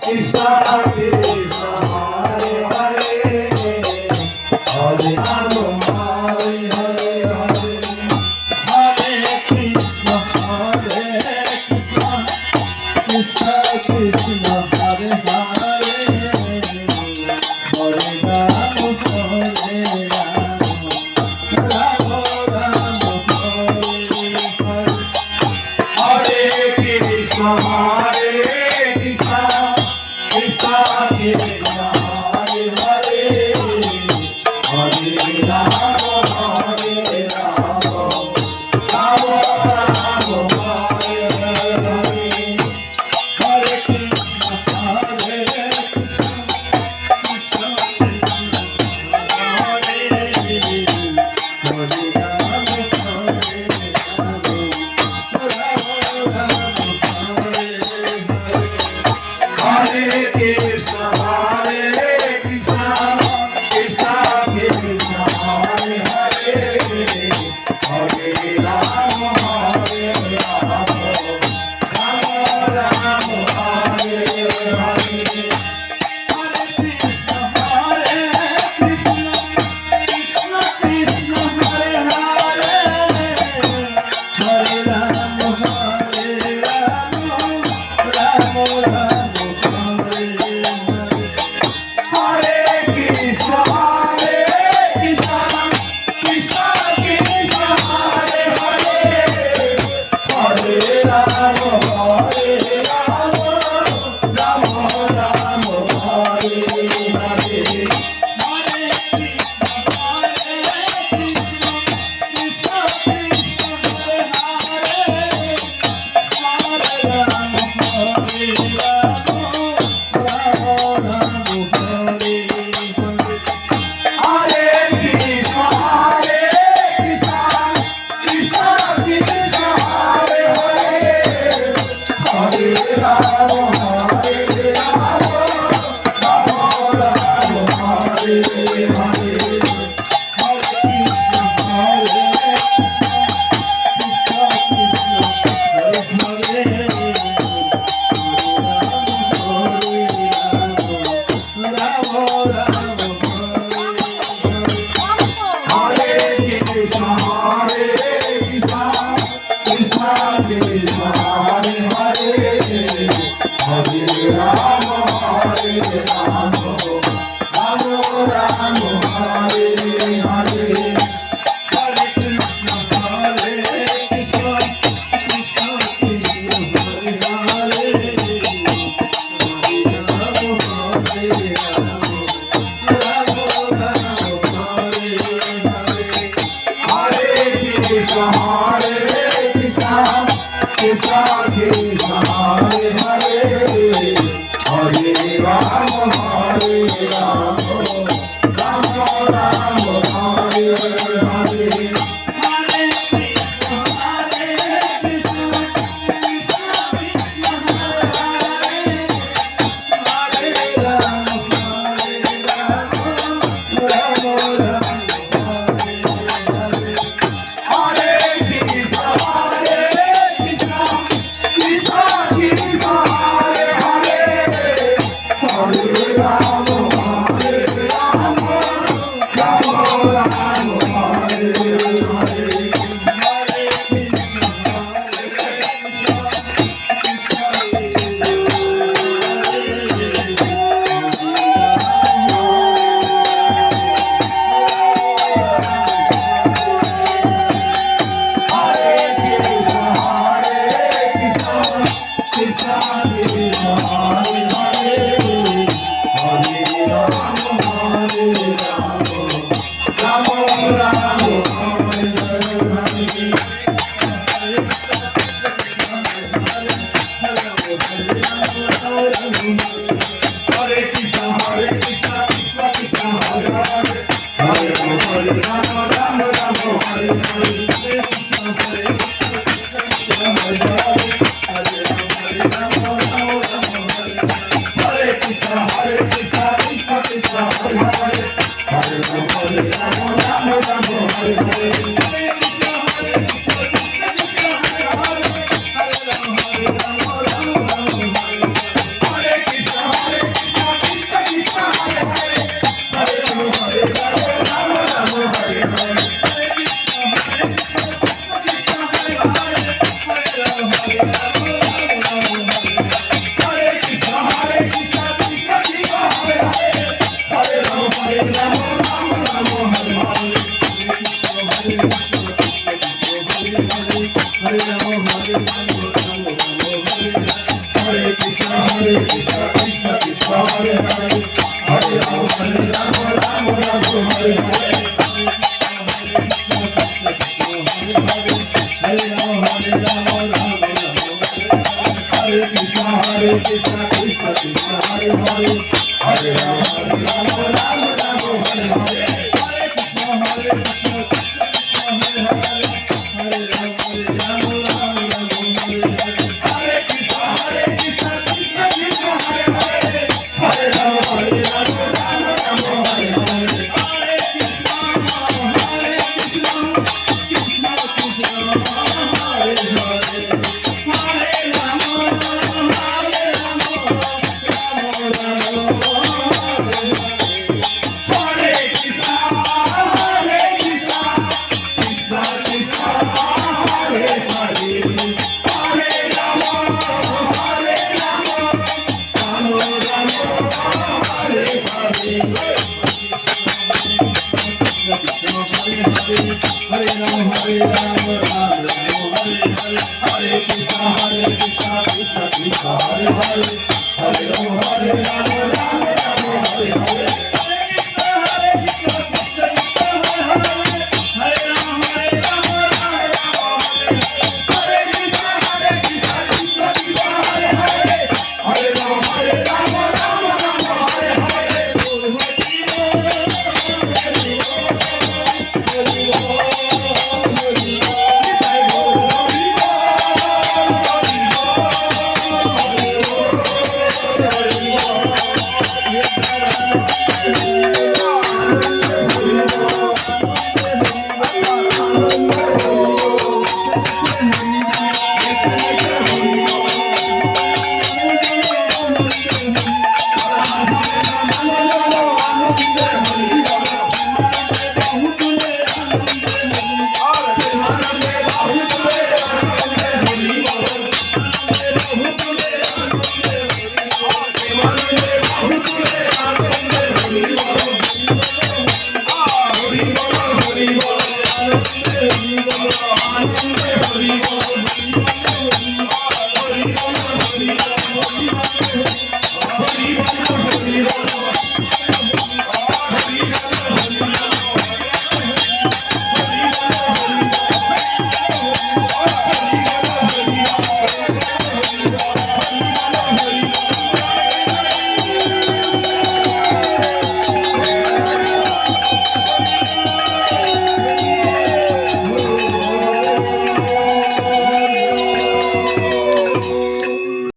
Krishna Krishna Hare Hare Hare Rama Hare Hare Hare Krishna Krishna Krishna Hare Hare Hare Rama Hare Rama Rama Rama Hare Hare Krishna Krishna Krishna Hare Hare Hare Rama Hare Rama Rama Rama Hare Hare Hare Krishna Krishna Hare Hare, Hare Rama, Rama Rama, Hare Hare. Hare Rama, Hare Krishna, Krishna Krishna, Hare Hare, Hare Rama, Rama Rama, Hare Hare. Hare Krishna, Hare Rama, Hare Krishna, Krishna Krishna, Hare Hare, Hare Rama, Rama Rama, Hare Hare. Hare Krishna, Krishna Krishna, Hare Hare, Hare Rama, Hare Rama, Rama Rama, Hare Hare. Hare Krishna, Krishna Krishna, Hare Hare, Hare Rama, Hare Rama, Rama Rama, Hare Hare. Hare Rama, Hare Rama, Rama Rama, Hare Hare. Hare Krishna, Krishna Krishna, Hare Hare, Hare Rama, Hare Rama, Rama Rama, Hare Hare. Hare Krishna, Krishna Krishna, Hare Rama, Hare Rama, Rama Rama, Hare Hare. Hare Krishna, Krishna Krishna, Hare Hare, Hare Rama, Hare Rama, Rama Rama, Hare Hare. Hare